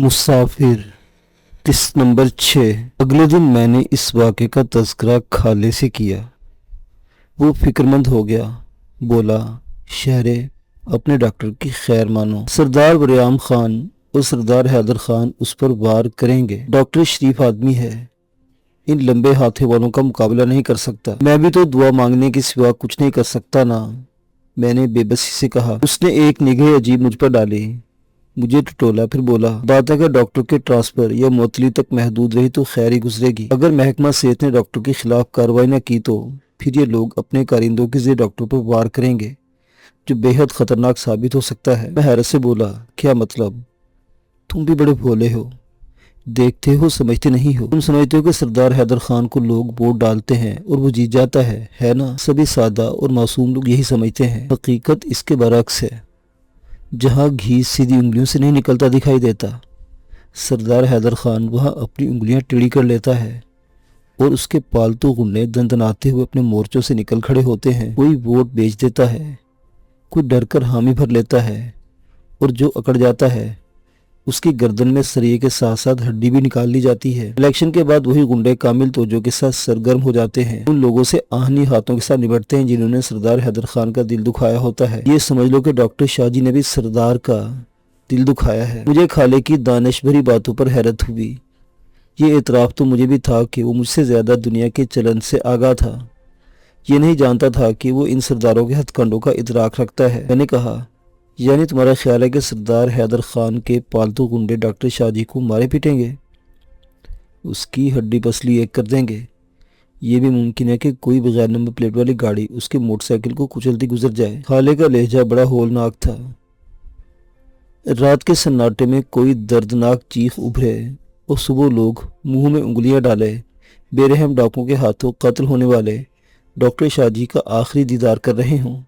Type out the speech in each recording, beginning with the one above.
مسافر قسط نمبر 6۔ اگلے دن میں نے اس واقعے کا تذکرہ خالے سے کیا۔ وہ فکرمند ہو گیا، بولا، شہرے اپنے ڈاکٹر کی خیر مانو۔ سردار وریام خان اور سردار حیدر خان اس پر وار کریں گے۔ ڈاکٹر شریف آدمی ہے، ان لمبے ہاتھوں والوں کا مقابلہ نہیں کر سکتا۔ میں بھی تو دعا مانگنے کے سوا کچھ نہیں کر سکتا نا، میں نے بے بسی سے کہا۔ اس نے ایک نگاہ عجیب مجھ پر ڈالی، مجھے ٹٹولا، پھر بولا، بات اگر ڈاکٹر کے ٹرانسفر یا معطلی تک محدود رہی تو خیر ہی گزرے گی۔ اگر محکمہ صحت نے ڈاکٹر کے خلاف کارروائی نہ کی تو پھر یہ لوگ اپنے کارندوں کے ذریعے ڈاکٹر پر وار کریں گے، جو بے حد خطرناک ثابت ہو سکتا ہے۔ میں حیرت سے بولا، کیا مطلب؟ تم بھی بڑے بھولے ہو، دیکھتے ہو سمجھتے نہیں ہو۔ تم سمجھتے ہو کہ سردار حیدر خان کو لوگ ووٹ ڈالتے ہیں اور وہ جیت جاتا ہے نا؟ سبھی سادہ اور معصوم لوگ یہی سمجھتے ہیں۔ حقیقت اس کے برعکس ہے۔ جہاں گھی سیدھی انگلیوں سے نہیں نکلتا دکھائی دیتا، سردار حیدر خان وہاں اپنی انگلیاں ٹیڑھی کر لیتا ہے اور اس کے پالتو غنڈے دندناتے ہوئے اپنے مورچوں سے نکل کھڑے ہوتے ہیں۔ کوئی ووٹ بیچ دیتا ہے، کوئی ڈر کر حامی بھر لیتا ہے، اور جو اکڑ جاتا ہے اس کی گردن میں سریے کے ساتھ ساتھ ہڈی بھی نکال لی جاتی ہے۔ الیکشن کے بعد وہی غنڈے کامل توجہ کے ساتھ سرگرم ہو جاتے ہیں، ان لوگوں سے آہنی ہاتھوں کے ساتھ نمٹتے ہیں جنہوں نے سردار حیدر خان کا دل دکھایا ہوتا ہے۔ یہ سمجھ لو کہ ڈاکٹر شاہ جی نے بھی سردار کا دل دکھایا ہے۔ مجھے خالے کی دانش بھری باتوں پر حیرت ہوئی۔ یہ اعتراف تو مجھے بھی تھا کہ وہ مجھ سے زیادہ دنیا کے چلن سے آگاہ تھا۔ یہ نہیں جانتا تھا کہ وہ ان سرداروں کے ہتھ کنڈوں کا ادراک رکھتا ہے۔ میں نے کہا، یعنی تمہارا خیال ہے کہ سردار حیدر خان کے پالتو گنڈے ڈاکٹر شاہ جی کو مارے پیٹیں گے، اس کی ہڈی پسلی ایک کر دیں گے؟ یہ بھی ممکن ہے کہ کوئی بغیر نمبر پلیٹ والی گاڑی اس کے موٹر سائیکل کو کچلتی گزر جائے۔ خالے کا لہجہ بڑا ہولناک تھا۔ رات کے سناٹے میں کوئی دردناک چیخ ابھرے اور صبح لوگ منہ میں انگلیاں ڈالے بے رحم ڈاکوں کے ہاتھوں قتل ہونے والے ڈاکٹر شاہ جی کا آخری دیدار کر رہے ہوں۔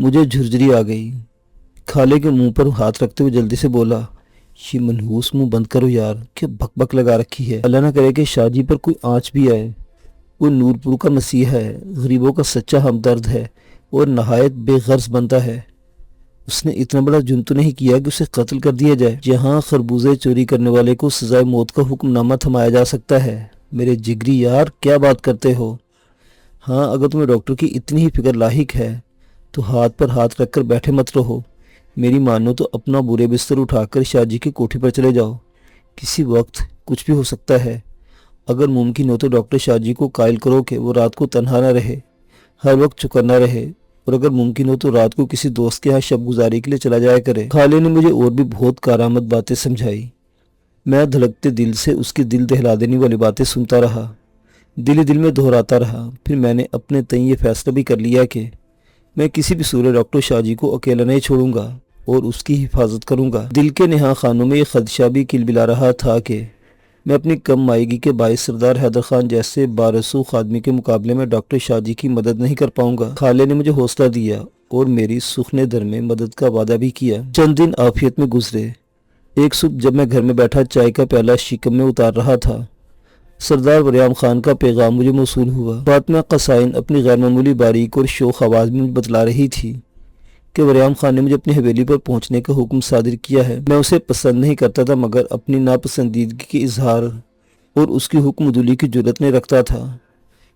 مجھے جھرجھری آ گئی۔ خالے کے منہ پر ہاتھ رکھتے ہوئے جلدی سے بولا، یہ منحوس منہ بند کرو یار، کیا بک بک لگا رکھی ہے۔ اللہ نہ کرے کہ شاہ جی پر کوئی آنچ بھی آئے۔ وہ نورپور کا مسیح ہے، غریبوں کا سچا ہمدرد ہے اور نہایت بے غرض بنتا ہے۔ اس نے اتنا بڑا جرم تو نہیں کیا کہ اسے قتل کر دیا جائے۔ جہاں خربوزے چوری کرنے والے کو سزائے موت کا حکم نامہ تھمایا جا سکتا ہے۔ میرے جگری یار، کیا بات کرتے ہو؟ ہاں، اگر تمہیں ڈاکٹر کی اتنی ہی فکر لاحق ہے تو ہاتھ پر ہاتھ رکھ کر بیٹھے مت رہو۔ میری مانو تو اپنا بورے بستر اٹھا کر شاہ جی کی کوٹھی پر چلے جاؤ، کسی وقت کچھ بھی ہو سکتا ہے۔ اگر ممکن ہو تو ڈاکٹر شاہ جی کو قائل کرو کہ وہ رات کو تنہا نہ رہے، ہر وقت چوکنا رہے، اور اگر ممکن ہو تو رات کو کسی دوست کے ہاں شب گزاری کے لیے چلا جایا کرے۔ خالے نے مجھے اور بھی بہت کارآمد باتیں سمجھائی۔ میں دھڑکتے دل سے اس کی دل دہلا دینے والی باتیں سنتا رہا، دل ہی دل میں دہراتا رہا۔ پھر میں نے اپنے تئیں یہ فیصلہ بھی کر لیا کہ میں کسی بھی صورت ڈاکٹر شاہ جی کو اکیلا نہیں چھوڑوں گا اور اس کی حفاظت کروں گا۔ دل کے نہاں خانوں میں یہ خدشہ بھی کلبلا رہا تھا کہ میں اپنی کم مائیگی کے باعث سردار حیدر خان جیسے بارسوخ آدمی کے مقابلے میں ڈاکٹر شاہ جی کی مدد نہیں کر پاؤں گا۔ خالے نے مجھے حوصلہ دیا اور میری سخنے در میں مدد کا وعدہ بھی کیا۔ چند دن عافیت میں گزرے۔ ایک صبح جب میں گھر میں بیٹھا چائے کا پیالہ شکم میں اتار رہا تھا، سردار وریام خان کا پیغام مجھے موصول ہوا۔ فاطمہ قصائن اپنی غیر معمولی باریک اور شوخ آواز میں مجھے بتلا رہی تھی کہ وریام خان نے مجھے اپنی حویلی پر پہنچنے کا حکم صادر کیا ہے۔ میں اسے پسند نہیں کرتا تھا، مگر اپنی ناپسندیدگی کے اظہار اور اس کی حکم عدولی کی جرأت نہیں رکھتا تھا۔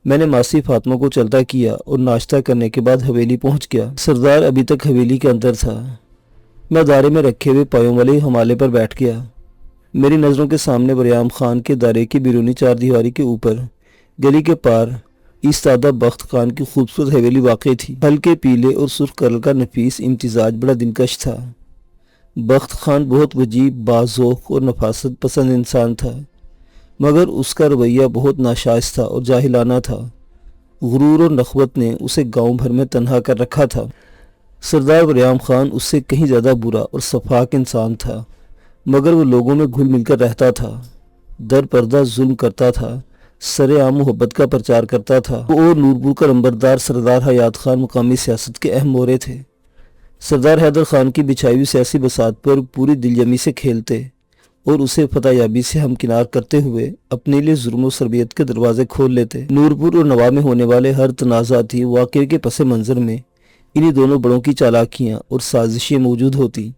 میں نے ماسی فاطمہ کو چلتا کیا اور ناشتہ کرنے کے بعد حویلی پہنچ گیا۔ سردار ابھی تک حویلی کے اندر تھا۔ میں دائرے میں رکھے ہوئے پایوں والے ہمالے پر بیٹھ گیا۔ میری نظروں کے سامنے وریام خان کے دائرے کی بیرونی چار دیواری کے اوپر گلی کے پار ایستادہ بخت خان کی خوبصورت حویلی واقع تھی۔ ہلکے پیلے اور سرخ کلر کا نفیس امتزاج بڑا دلکش تھا۔ بخت خان بہت وجیب، باذوق اور نفاست پسند انسان تھا، مگر اس کا رویہ بہت ناشائست اور جاہلانہ تھا۔ غرور اور نخوت نے اسے گاؤں بھر میں تنہا کر رکھا تھا۔ سردار وریام خان اس سے کہیں زیادہ برا اور سفاک انسان تھا، مگر وہ لوگوں میں گھل مل کر رہتا تھا، در پردہ ظلم کرتا تھا، سر عام محبت کا پرچار کرتا تھا۔ وہ اور نورپور کا نمبردار سردار حیات خان مقامی سیاست کے اہم مورے تھے۔ سردار حیدر خان کی بچھائی ہوئی سیاسی بساط پر پوری دلجمی سے کھیلتے اور اسے فتح یابی سے ہمکنار کرتے ہوئے اپنے لیے ظلم و سربیت کے دروازے کھول لیتے۔ نورپور اور نواح میں ہونے والے ہر تنازعاتی واقعے کے پس منظر میں انہی دونوں بڑوں کی چالاکیاں اور سازشیں موجود ہوتی۔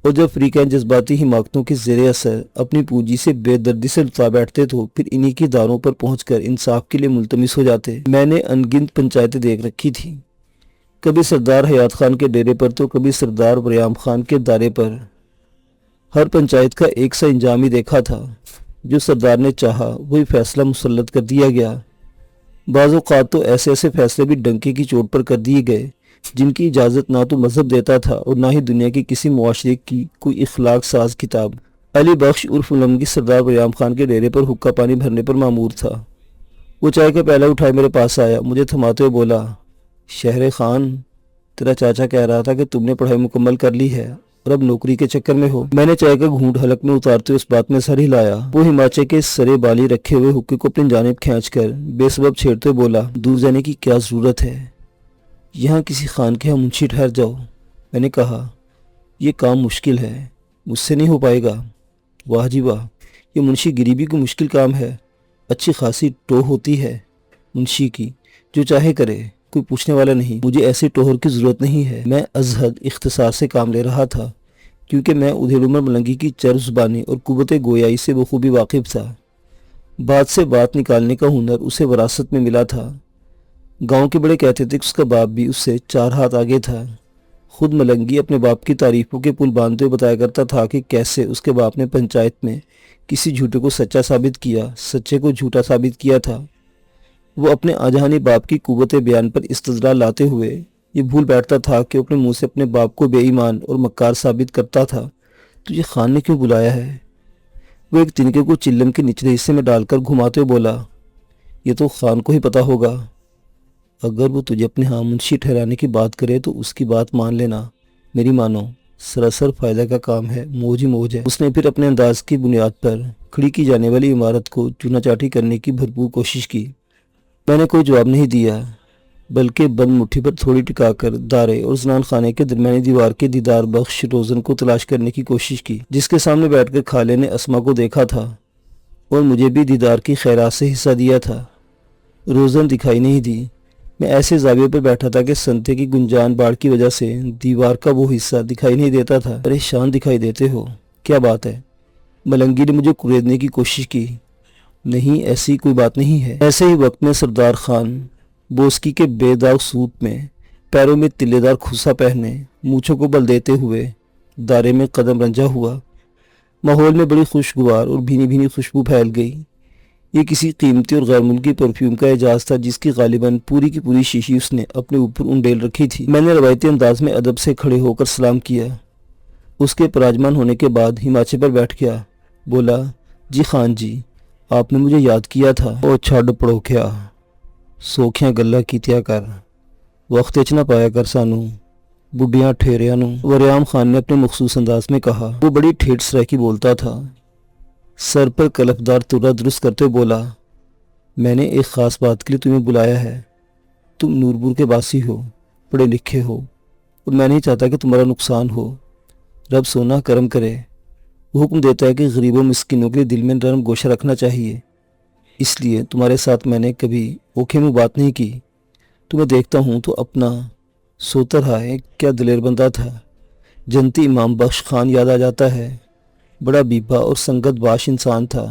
اور جب فریقین جذباتی حماقتوں کے زیر اثر اپنی پونجی سے بے دردی سے لطا بیٹھتے تو پھر انہی کی داروں پر پہنچ کر انصاف کے لیے ملتمس ہو جاتے۔ میں نے ان گنت پنچایتیں دیکھ رکھی تھی، کبھی سردار حیات خان کے ڈیرے پر تو کبھی سردار وریام خان کے دارے پر۔ ہر پنچایت کا ایک سا انجام ہی دیکھا تھا، جو سردار نے چاہا وہی فیصلہ مسلط کر دیا گیا۔ بعض اوقات تو ایسے ایسے فیصلے بھی ڈنکے کی چوٹ پر کر دیے گئے جن کی اجازت نہ تو مذہب دیتا تھا اور نہ ہی دنیا کی کسی معاشرے کی کوئی اخلاق ساز کتاب۔ علی بخش عرف ملنگی سردار وریام خان کے ڈیرے پر حقہ پانی بھرنے پر مامور تھا۔ وہ چائے کا پیالہ اٹھائے میرے پاس آیا، مجھے تھماتے ہوئے بولا، شہر خان، تیرا چاچا کہہ رہا تھا کہ تم نے پڑھائی مکمل کر لی ہے اور اب نوکری کے چکر میں ہو۔ میں نے چائے کا گھونٹ حلق میں اتارتے اس بات میں سر ہلایا۔ وہ ہماچے کے سرے بالی رکھے ہوئے حقے کو اپنی جانب کھینچ کر بے سبب چھیڑتے ہوئے بولا، دور جانے کی کیا ضرورت ہے؟ یہاں کسی خان کے ہاں منشی ٹھہر جاؤ۔ میں نے کہا، یہ کام مشکل ہے، مجھ سے نہیں ہو پائے گا۔ واہ جی واہ، یہ منشی گری بھی کوئی مشکل کام ہے؟ اچھی خاصی ٹوہ ہوتی ہے منشی کی، جو چاہے کرے، کوئی پوچھنے والا نہیں۔ مجھے ایسی ٹوہر کی ضرورت نہیں ہے۔ میں از حد اختصار سے کام لے رہا تھا کیونکہ میں ادھیڑ عمر ملنگی کی چر زبانی اور قوت گویائی سے بخوبی واقف تھا۔ بات سے بات نکالنے کا ہنر اسے وراثت میں ملا تھا۔ گاؤں کے بڑے کہتے تھے کہ اس کا باپ بھی اس سے 4 ہاتھ آگے تھا۔ خود ملنگی اپنے باپ کی تعریفوں کے پل باندھتے ہوئے بتایا کرتا تھا کہ کیسے اس کے باپ نے پنچایت میں کسی جھوٹے کو سچا ثابت کیا، سچے کو جھوٹا ثابت کیا تھا۔ وہ اپنے آجہانی باپ کی قوت بیان پر استدلال لاتے ہوئے یہ بھول بیٹھتا تھا کہ اپنے منہ سے اپنے باپ کو بے ایمان اور مکار ثابت کرتا تھا۔ تو یہ خان نے کیوں بلایا ہے؟ وہ ایک تنکے کو چلم کے نچلے حصے میں ڈال کر گھماتے ہوئے بولا، یہ تو خان کو ہی پتا ہوگا۔ اگر وہ تجھے اپنے ہاں منشی ٹھہرانے کی بات کرے تو اس کی بات مان لینا، میری مانو، سراسر فائدہ کا کام ہے، موج ہی موج ہے۔ اس نے پھر اپنے انداز کی بنیاد پر کھڑی کی جانے والی عمارت کو چونا چاٹی کرنے کی بھرپور کوشش کی۔ میں نے کوئی جواب نہیں دیا، بلکہ بند مٹھی پر تھوڑی ٹکا کر دارے اور زنان خانے کے درمیانی دیوار کے دیدار بخش روزن کو تلاش کرنے کی کوشش کی، جس کے سامنے بیٹھ کر خالے نے اسما کو دیکھا تھا اور مجھے بھی دیدار کی خیرات سے حصہ دیا تھا۔ روزن دکھائی نہیں دی۔ میں ایسے زاویے پر بیٹھا تھا کہ سنتے کی گنجان باڑ کی وجہ سے دیوار کا وہ حصہ دکھائی نہیں دیتا تھا۔ پریشان دکھائی دیتے ہو، کیا بات ہے؟ ملنگی نے مجھے کریدنے کی کوشش کی۔ نہیں، ایسی کوئی بات نہیں ہے۔ ایسے ہی وقت میں سردار خان بوسکی کے بے داغ سوٹ میں، پیروں میں تلے دار کھوسا پہنے، مونچھوں کو بل دیتے ہوئے دارے میں قدم رنجا ہوا۔ ماحول میں بڑی خوشگوار اور بھینی بھینی خوشبو پھیل گئی۔ یہ کسی قیمتی اور غیر ملکی پرفیوم کا اعجاز تھا جس کی غالباً پوری کی پوری شیشی اس نے اپنے اوپر انڈیل رکھی تھی۔ میں نے روایتی انداز میں ادب سے کھڑے ہو کر سلام کیا۔ اس کے پراجمان ہونے کے بعد ہماچے پر بیٹھ گیا۔ بولا، جی خان جی، آپ نے مجھے یاد کیا تھا۔ او چھڈ پڑو کیا، سوکھیاں گلا کیتیا کر، وقت اچ نہ پایا کر سانو بڈھیاں ٹھیریاں نو، وریام خان نے اپنے مخصوص انداز میں کہا۔ وہ بڑی ٹھیٹھ سرائکی بولتا تھا۔ سر پر کلفدار ترا درست کرتے بولا، میں نے ایک خاص بات کے لیے تمہیں بلایا ہے۔ تم نورپور کے باسی ہو، پڑھے لکھے ہو، اور میں نہیں چاہتا کہ تمہارا نقصان ہو۔ رب سونا کرم کرے۔ وہ حکم دیتا ہے کہ غریبوں مسکینوں کے دل میں نرم گوشہ رکھنا چاہیے۔ اس لیے تمہارے ساتھ میں نے کبھی اوکھے میں بات نہیں کی۔ تمہیں دیکھتا ہوں تو اپنا سوتا رہا ہے، کیا دلیر بندہ تھا۔ جنتی امام بخش خان یاد آ جاتا ہے۔ بڑا بیبا اور سنگت باش انسان تھا،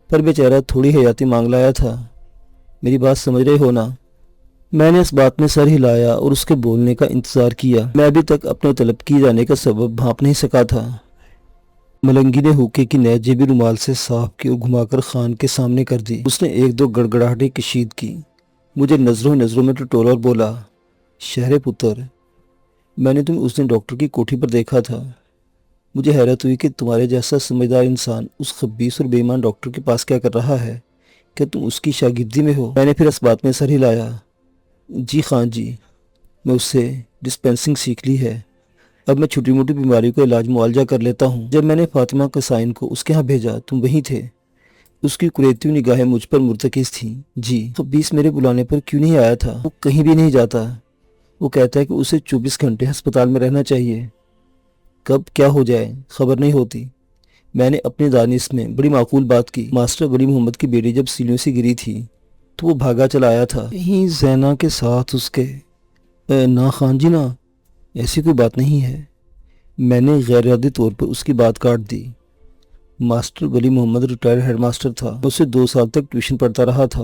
پر بیچارہ تھوڑی حیاتی مانگ لایا تھا۔ میری بات سمجھ رہے ہو نا؟ میں نے اس بات میں سر ہلایا اور اس کے بولنے کا انتظار کیا۔ میں ابھی تک اپنے طلب کی جانے کا سبب بھانپ نہیں سکا تھا۔ ملنگی نے ہوکے کی نیز جیبی رومال سے صاف کی اور گھما کر خان کے سامنے کر دی۔ اس نے 1-2 گڑگڑاہٹیں کشید کی، مجھے نظروں میں ٹٹولا اور بولا، شہر پتر، میں نے تمہیں اس دن ڈاکٹر کی کوٹھی پر دیکھا تھا۔ مجھے حیرت ہوئی کہ تمہارے جیسا سمجھدار انسان اس خبیث اور بے ایمان ڈاکٹر کے پاس کیا کر رہا ہے؟ کیا تم اس کی شاگردی میں ہو؟ میں نے پھر اس بات میں سر ہلایا۔ جی خان جی، میں اس سے ڈسپینسنگ سیکھ لی ہے۔ اب میں چھوٹی موٹی بیماریوں کا علاج معالجہ کر لیتا ہوں۔ جب میں نے فاطمہ قصائن کو اس کے ہاں بھیجا تم وہیں تھے۔ اس کی کریتی ہوئی نگاہیں مجھ پر مرتکز تھیں۔ جی، خبیث میرے بلانے پر کیوں نہیں آیا تھا؟ وہ کہیں بھی نہیں جاتا۔ وہ کہتا ہے کہ اسے 24 گھنٹے ہسپتال میں رہنا چاہیے، کب کیا ہو جائے خبر نہیں ہوتی۔ میں نے اپنی دانش میں بڑی معقول بات کی۔ ماسٹر ولی محمد کی بیٹی جب سیلیوں سے گری تھی تو وہ بھاگا چلا آیا تھا، کہیں زینہ کے ساتھ اس کے۔ نا خان جی نا، ایسی کوئی بات نہیں ہے۔ میں نے غیر ارادی طور پر اس کی بات کاٹ دی۔ ماسٹر ولی محمد ریٹائرڈ ہیڈ ماسٹر تھا، میں اسے 2 سال تک ٹیوشن پڑھتا رہا تھا۔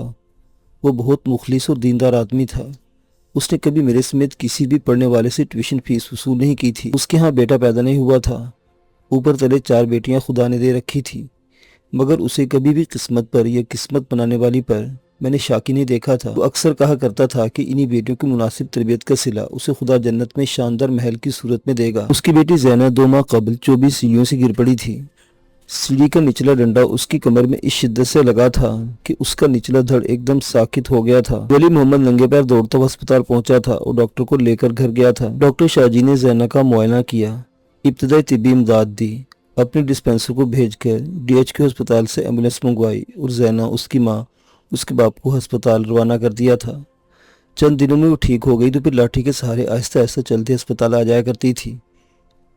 وہ بہت مخلص اور دیندار آدمی تھا۔ اس نے کبھی میرے سمیت کسی بھی پڑھنے والے سے ٹیوشن فیس وصول نہیں کی تھی۔ اس کے ہاں بیٹا پیدا نہیں ہوا تھا، اوپر تلے 4 بیٹیاں خدا نے دے رکھی تھی، مگر اسے کبھی بھی قسمت پر یا قسمت بنانے والی پر میں نے شاکی نہیں دیکھا تھا۔ وہ اکثر کہا کرتا تھا کہ انہی بیٹیوں کی مناسب تربیت کا صلہ اسے خدا جنت میں شاندار محل کی صورت میں دے گا۔ اس کی بیٹی زینب 2 ماہ قبل 24 سیڑھیوں سے گر پڑی تھی۔ سیڑھی کا نچلا ڈنڈا اس کی کمر میں اس شدت سے لگا تھا کہ اس کا نچلا دھڑ ایک دم ساکت ہو گیا تھا۔ ولی محمد ننگے پیر دوڑتا ہوا ہسپتال پہنچا تھا اور ڈاکٹر کو لے کر گھر گیا تھا۔ ڈاکٹر شاہ جی نے زینب کا معائنہ کیا، ابتدائی طبی امداد دی، اپنی ڈسپینسر کو بھیج کر DHQ ہسپتال سے ایمبولینس منگوائی اور زینب، اس کی ماں، اس کے باپ کو ہسپتال روانہ کر دیا تھا۔ چند دنوں میں وہ ٹھیک ہو گئی تو پھر لاٹھی کے سہارے آہستہ آہستہ چلتے ہسپتال آ جایا کرتی تھی۔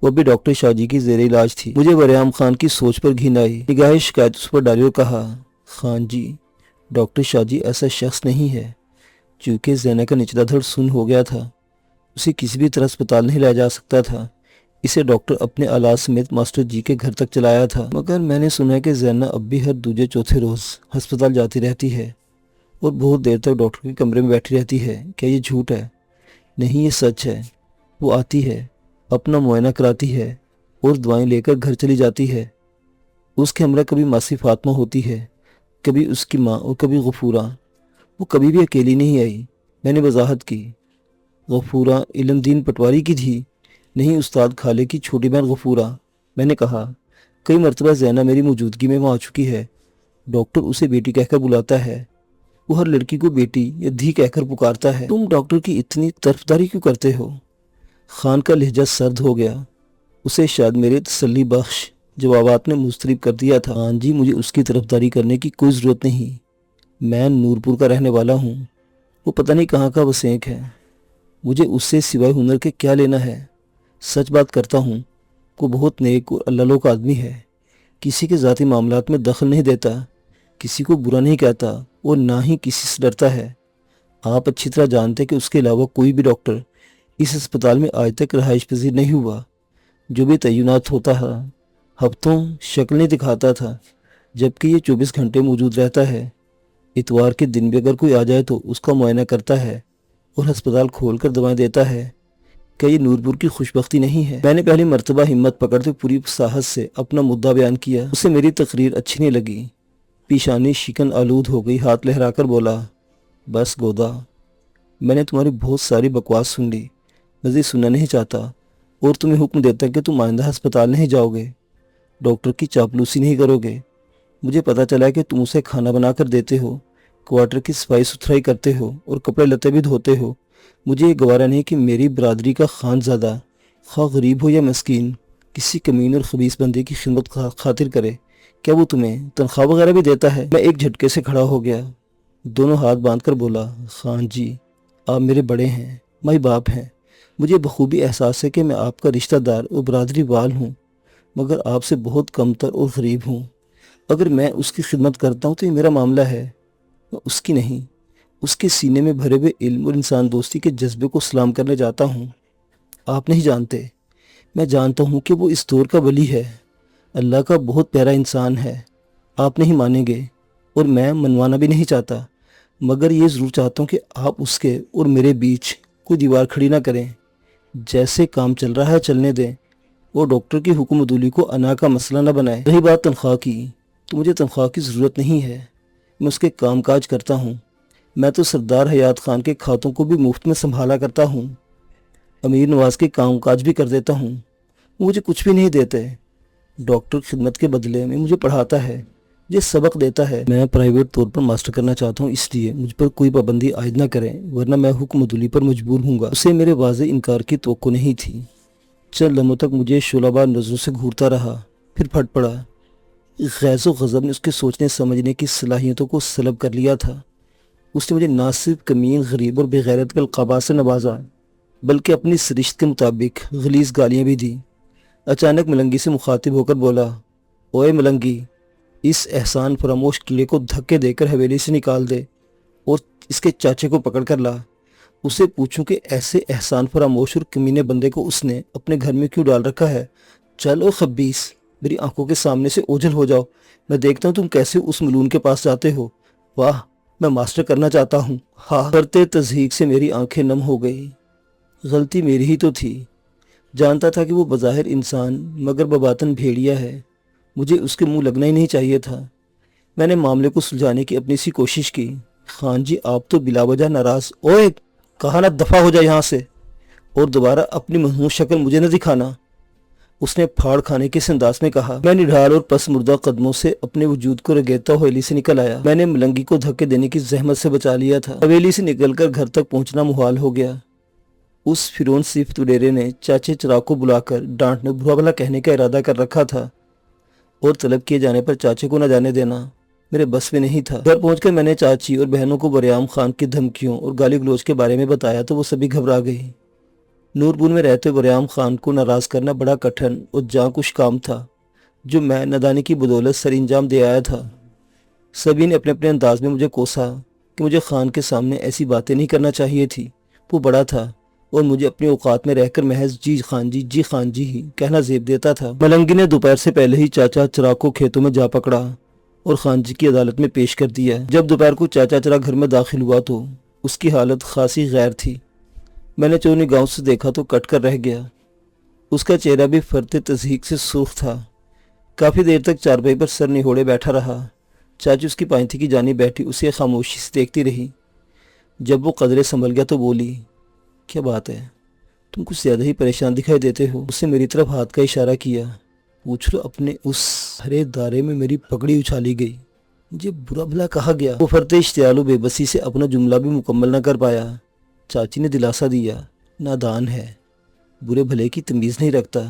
وہ بھی ڈاکٹر شاہ جی کی زیر علاج تھی۔ مجھے بریام خان کی سوچ پر گھن آئی، نگاہ شکایت اس پر ڈالی اور کہا، خان جی، ڈاکٹر شاہ جی ایسا شخص نہیں ہے۔ چونکہ زینب کا نچلا دھڑ سن ہو گیا تھا، اسے کسی بھی طرح ہسپتال نہیں لایا جا سکتا تھا۔ اسے ڈاکٹر اپنے آلات سمیت ماسٹر جی کے گھر تک چلایا تھا، مگر میں نے سنا کہ زینب اب بھی ہر دوسرے چوتھے روز ہسپتال جاتی رہتی ہے اور بہت دیر تک ڈاکٹر کے کمرے میں بیٹھی رہتی ہے۔ کیا یہ جھوٹ ہے؟ نہیں، یہ سچ ہے۔ وہ آتی ہے، اپنا معائنہ کراتی ہے اور دعائیں لے کر گھر چلی جاتی ہے۔ اس کے ہمراہ کبھی ماسی فاطمہ ہوتی ہے، کبھی اس کی ماں اور کبھی غفورہ۔ وہ کبھی بھی اکیلی نہیں آئی۔ میں نے وضاحت کی، غفورہ علم دین پٹواری کی تھی، نہیں استاد کھالے کی چھوٹی بہن غفورہ۔ میں نے کہا، کئی مرتبہ زینب میری موجودگی میں وہاں آ چکی ہے۔ ڈاکٹر اسے بیٹی کہہ کر بلاتا ہے، وہ ہر لڑکی کو بیٹی یا دھی کہہ کر پکارتا ہے۔ تم ڈاکٹر کی اتنی طرفداری کیوں کرتے ہو؟ خان کا لہجہ سرد ہو گیا۔ اسے شاید میرے تسلی بخش جوابات نے مضطرب کر دیا تھا۔ خان جی، مجھے اس کی طرفداری کرنے کی کوئی ضرورت نہیں۔ میں نورپور کا رہنے والا ہوں، وہ پتہ نہیں کہاں کا وسینک ہے۔ مجھے اس سے سوائے ہنر کے کیا لینا ہے؟ سچ بات کرتا ہوں، وہ بہت نیک اور اللہ لوک آدمی ہے، کسی کے ذاتی معاملات میں دخل نہیں دیتا، کسی کو برا نہیں کہتا اور نہ ہی کسی سے ڈرتا ہے۔ آپ اچھی طرح جانتے کہ اس کے علاوہ کوئی بھی ڈاکٹر اس ہسپتال میں آج تک رہائش پذیر نہیں ہوا۔ جو بھی تعینات ہوتا ہے ہفتوں شکل نہیں دکھاتا تھا، جبکہ یہ 24 گھنٹے موجود رہتا ہے۔ اتوار کے دن بھی اگر کوئی آ جائے تو اس کا معائنہ کرتا ہے اور ہسپتال کھول کر دوائیں دیتا ہے۔ کیا یہ نورپور کی خوش بختی نہیں ہے؟ میں نے پہلی مرتبہ ہمت پکڑتے پوری فصاحت سے اپنا مدعا بیان کیا۔ اسے میری تقریر اچھی نہیں لگی، پیشانی شکن آلود ہو گئی، ہاتھ لہرا کر بولا، بس گودا، میں نے تمہاری بہت ساری بکواس سن لی، مزید سننا نہیں چاہتا اور تمہیں حکم دیتا کہ تم آئندہ ہسپتال نہیں جاؤ گے، ڈاکٹر کی چاپلوسی نہیں کرو گے۔ مجھے پتہ چلا کہ تم اسے کھانا بنا کر دیتے ہو، کوارٹر کی صفائی ستھرائی کرتے ہو اور کپڑے لتے بھی دھوتے ہو۔ مجھے یہ گوارا نہیں کہ میری برادری کا خان زادہ، خواہ غریب ہو یا مسکین، کسی کمین اور خبیث بندے کی خدمت خاطر کرے۔ کیا وہ تمہیں تنخواہ وغیرہ بھی دیتا ہے؟ میں ایک جھٹکے سے کھڑا ہو گیا، دونوں ہاتھ باندھ کر بولا، خان جی، آپ میرے بڑے ہیں، مائی باپ ہیں، مجھے بخوبی احساس ہے کہ میں آپ کا رشتہ دار اور برادری وال ہوں، مگر آپ سے بہت کم تر اور غریب ہوں۔ اگر میں اس کی خدمت کرتا ہوں تو یہ میرا معاملہ ہے، میں اس کی نہیں۔ اس کے سینے میں بھرے ہوئے علم اور انسان دوستی کے جذبے کو سلام کرنے جاتا ہوں۔ آپ نہیں جانتے، میں جانتا ہوں کہ وہ اس دور کا ولی ہے، اللہ کا بہت پیارا انسان ہے۔ آپ نہیں مانیں گے اور میں منوانا بھی نہیں چاہتا، مگر یہ ضرور چاہتا ہوں کہ آپ اس کے اور میرے بیچ کوئی دیوار کھڑی نہ کریں۔ جیسے کام چل رہا ہے چلنے دیں اور ڈاکٹر کی حکم عدولی کو انا کا مسئلہ نہ بنائیں۔ رہی بات تنخواہ کی، تو مجھے تنخواہ کی ضرورت نہیں ہے، میں اس کے کام کاج کرتا ہوں۔ میں تو سردار حیات خان کے کھاتوں کو بھی مفت میں سنبھالا کرتا ہوں، امیر نواز کے کام کاج بھی کر دیتا ہوں، وہ مجھے کچھ بھی نہیں دیتے۔ ڈاکٹر خدمت کے بدلے میں مجھے پڑھاتا ہے، مجھے سبق دیتا ہے۔ میں پرائیویٹ طور پر ماسٹر کرنا چاہتا ہوں، اس لیے مجھ پر کوئی پابندی عائد نہ کریں، ورنہ میں حکم عدولی پر مجبور ہوں گا۔ اسے میرے واضح انکار کی توقع نہیں تھی۔ چند لمحوں تک مجھے شعلہ بار نظروں سے گھورتا رہا، پھر پھٹ پڑا۔ غیظ و غضب نے اس کے سوچنے سمجھنے کی صلاحیتوں کو سلب کر لیا تھا۔ اس نے مجھے نہ صرف کمین، غریب اور بے غیرت کے القابات سے نوازا، بلکہ اپنی سرشت کے مطابق غلیظ گالیاں بھی دیں۔ اچانک ملنگی سے مخاطب ہو کر بولا، اوئے ملنگی، اس احسان فراموش کیڑے کو دھکے دے کر حویلی سے نکال دے اور اس کے چاچے کو پکڑ کر لا۔ اسے پوچھوں کہ ایسے احسان فراموش اور کمینے بندے کو اس نے اپنے گھر میں کیوں ڈال رکھا ہے؟ چلو خبیث، میری آنکھوں کے سامنے سے اوجھل ہو جاؤ، میں دیکھتا ہوں تم کیسے اس ملون کے پاس جاتے ہو۔ واہ، میں ماسٹر کرنا چاہتا ہوں۔ ہاں، کرتے تضحیق سے میری آنکھیں نم ہو گئی۔ غلطی میری ہی تو تھی۔ جانتا تھا کہ وہ بظاہر انسان مگر بباطن بھیڑیا ہے، مجھے اس کے منہ لگنا ہی نہیں چاہیے تھا۔ میں نے معاملے کو سلجھانے کی اپنی سی کوشش کی۔ خان جی، آپ تو بلا وجہ ناراض۔ اوئے، کہا نہ دفع ہو جائے یہاں سے، اور دوبارہ اپنی منحوس شکل مجھے نہ دکھانا، اس نے پھاڑ کھانے کے انداز میں کہا۔ میں نڈھال اور پس مردہ قدموں سے اپنے وجود کو رگیدتا حویلی سے نکل آیا۔ میں نے ملنگی کو دھکے دینے کی زحمت سے بچا لیا تھا۔ حویلی سے نکل کر گھر تک پہنچنا محال ہو گیا۔ اس فرعون صفت وڈیرے نے چاچے چراغ کو بلا کر ڈانٹنے برا بھلا کہنے کا ارادہ کر رکھا تھا، اور طلب کیے جانے پر چاچے کو نہ جانے دینا میرے بس میں نہیں تھا۔ گھر پہنچ کر میں نے چاچی اور بہنوں کو بریام خان کی دھمکیوں اور گالی گلوچ کے بارے میں بتایا تو وہ سبھی گھبرا گئی۔ نورپور میں رہتے بریام خان کو ناراض کرنا بڑا کٹھن اور جاں کش کام تھا، جو میں نادانی کی بدولت سر انجام دے آیا تھا۔ سبھی نے اپنے اپنے انداز میں مجھے کوسا کہ مجھے خان کے سامنے ایسی باتیں نہیں کرنا چاہیے تھی۔ وہ بڑا تھا اور مجھے اپنے اوقات میں رہ کر محض جی خان جی ہی کہنا زیب دیتا تھا۔ ملنگی نے دوپہر سے پہلے ہی چاچا چراغ کو کھیتوں میں جا پکڑا اور خان جی کی عدالت میں پیش کر دیا۔ جب دوپہر کو چاچا چراغ گھر میں داخل ہوا تو اس کی حالت خاصی غیر تھی۔ میں نے چور نگاہوں سے دیکھا تو کٹ کر رہ گیا۔ اس کا چہرہ بھی فرط تضحیق سے سرخ تھا۔ کافی دیر تک چارپائی پر سر نہوڑے بیٹھا رہا۔ چاچی اس کی پائنتھی کی جانب بیٹھی اسے خاموشی سے دیکھتی رہی۔ جب وہ قدرے سنبھل گیا تو بولی، کیا بات ہے، تم کچھ زیادہ ہی پریشان دکھائی دیتے ہو۔ اس نے میری طرف ہاتھ کا اشارہ کیا۔ پوچھ لو اپنے اس ہرے دارے میں میری پگڑی اچھالی گئی، مجھے برا بھلا کہا گیا۔ وہ فرط اشتعال و بے بسی سے اپنا جملہ بھی مکمل نہ کر پایا۔ چاچی نے دلاسا دیا، نادان ہے، برے بھلے کی تمیز نہیں رکھتا۔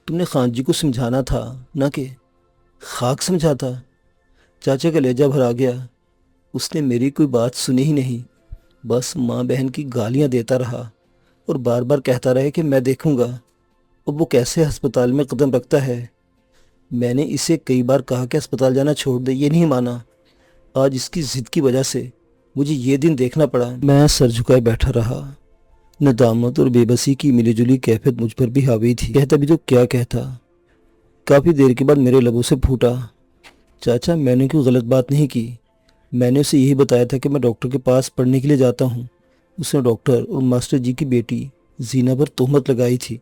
تم نے خان جی کو سمجھانا تھا نہ کہ خاک سمجھاتا۔ چاچا کا لہجہ بھرا گیا۔ اس نے میری کوئی بات سنی ہی نہیں، بس ماں بہن کی گالیاں دیتا رہا اور بار بار کہتا رہے کہ میں دیکھوں گا اب وہ کیسے ہسپتال میں قدم رکھتا ہے۔ میں نے اسے کئی بار کہا کہ ہسپتال جانا چھوڑ دے، یہ نہیں مانا۔ آج اس کی ضد کی وجہ سے مجھے یہ دن دیکھنا پڑا۔ میں سر جھکائے بیٹھا رہا۔ ندامت اور بے بسی کی ملی جلی کیفیت مجھ پر بھی حاوی تھی۔ کہتا بھی تو کیا کہتا۔ کافی دیر کے بعد میرے لبوں سے پھوٹا، چاچا میں نے کوئی غلط بات نہیں کی، میں نے اسے یہی بتایا تھا کہ میں ڈاکٹر کے پاس پڑھنے کے لیے جاتا ہوں۔ اس نے ڈاکٹر اور ماسٹر جی کی بیٹی زینہ پر تہمت لگائی تھی،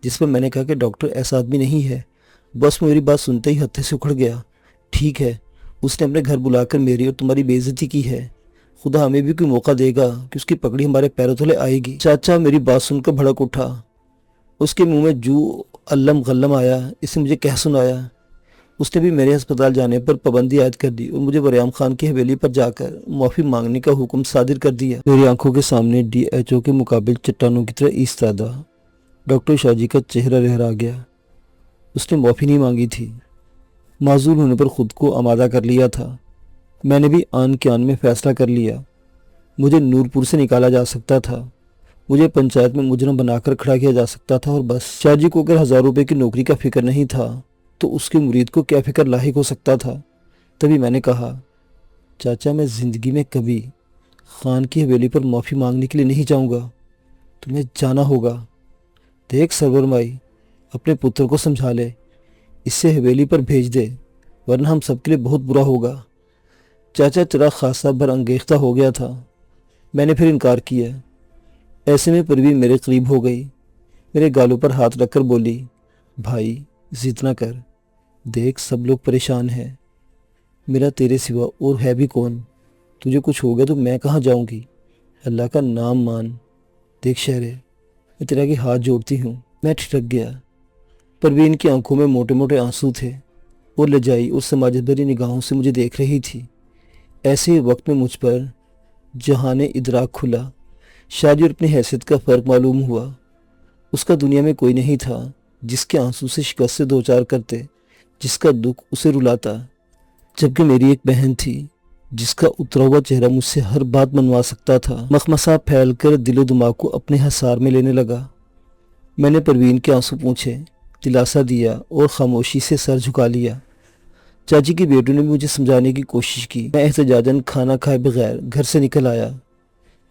جس پر میں نے کہا کہ ڈاکٹر ایسا آدمی نہیں ہے۔ بس میری بات سنتے ہی ہتھے سے اکھڑ گیا۔ ٹھیک ہے، اس نے اپنے گھر بلا کر میری اور تمہاری بے عزتی کی ہے، خدا ہمیں بھی کوئی موقع دے گا کہ اس کی پگڑی ہمارے پیروں تلے آئے گی۔ چاچا میری بات سن کر بھڑک اٹھا۔ اس کے منہ میں جو علم غلم آیا اسے مجھے کہہ سنایا۔ اس نے بھی میرے ہسپتال جانے پر پابندی عائد کر دی اور مجھے بریام خان کی حویلی پر جا کر معافی مانگنے کا حکم صادر کر دیا۔ میری آنکھوں کے سامنے ڈی ایچ او کے مقابل چٹانوں کی طرح ایستادہ ڈاکٹر شاہ جی کا چہرہ لہرا گیا۔ اس نے معافی نہیں مانگی تھی، معزول ہونے پر خود کو آمادہ کر لیا تھا۔ میں نے بھی آن کے آن میں فیصلہ کر لیا۔ مجھے نورپور سے نکالا جا سکتا تھا، مجھے پنچایت میں مجرم بنا کر کھڑا کیا جا سکتا تھا، اور بس۔ شاہ جی کو اگر 1000 روپے کی نوکری کا فکر نہیں تھا تو اس کے مرید کو کیا فکر لاحق ہو سکتا تھا۔ تبھی میں نے کہا، چاچا میں زندگی میں کبھی خان کی حویلی پر معافی مانگنے کے لیے نہیں جاؤں گا، تمہیں جانا ہوگا۔ دیکھ سرور مائی، اپنے پتر کو سمجھا لے، اس سے حویلی پر بھیج دے، ورنہ ہم سب کے لیے بہت برا ہوگا۔ چاچا چراغ خاصا بھر انگیختہ ہو گیا تھا۔ میں نے پھر انکار کیا۔ ایسے میں پروین میرے قریب ہو گئی، میرے گالوں پر ہاتھ رکھ کر بولی، بھائی ضد نہ کر، دیکھ سب لوگ پریشان ہیں، میرا تیرے سوا اور ہے بھی کون؟ تجھے کچھ ہو گیا تو میں کہاں جاؤں گی؟ اللہ کا نام مان۔ دیکھ شہرے، میں تیرا کے ہاتھ جوڑتی ہوں۔ میں ٹھٹک گیا۔ پروین کی آنکھوں میں موٹے موٹے آنسو تھے اور لجائی اور سماجت بھری نگاہوں سے مجھے دیکھ رہی تھی۔ ایسے وقت میں مجھ پر جہان ادراک کھلا۔ شاہ جی اور اپنی حیثیت کا فرق معلوم ہوا۔ اس کا دنیا میں کوئی نہیں تھا جس کے آنسو سے شکست سے دوچار کرتے، جس کا دکھ اسے رلاتا، جبکہ میری ایک بہن تھی جس کا اترا ہوا چہرہ مجھ سے ہر بات منوا سکتا تھا۔ مخمصہ پھیل کر دل و دماغ کو اپنے حصار میں لینے لگا۔ میں نے پروین کے آنسو پوچھے، دلاسا دیا اور خاموشی سے سر جھکا لیا۔ چاچی کی بیٹوں نے بھی مجھے سمجھانے کی کوشش کی۔ میں احتجاجاً کھانا کھائے بغیر گھر سے نکل آیا۔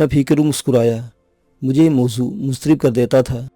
میں فکر مسکرایا۔ مجھے یہ موضوع مضطرب کر دیتا تھا۔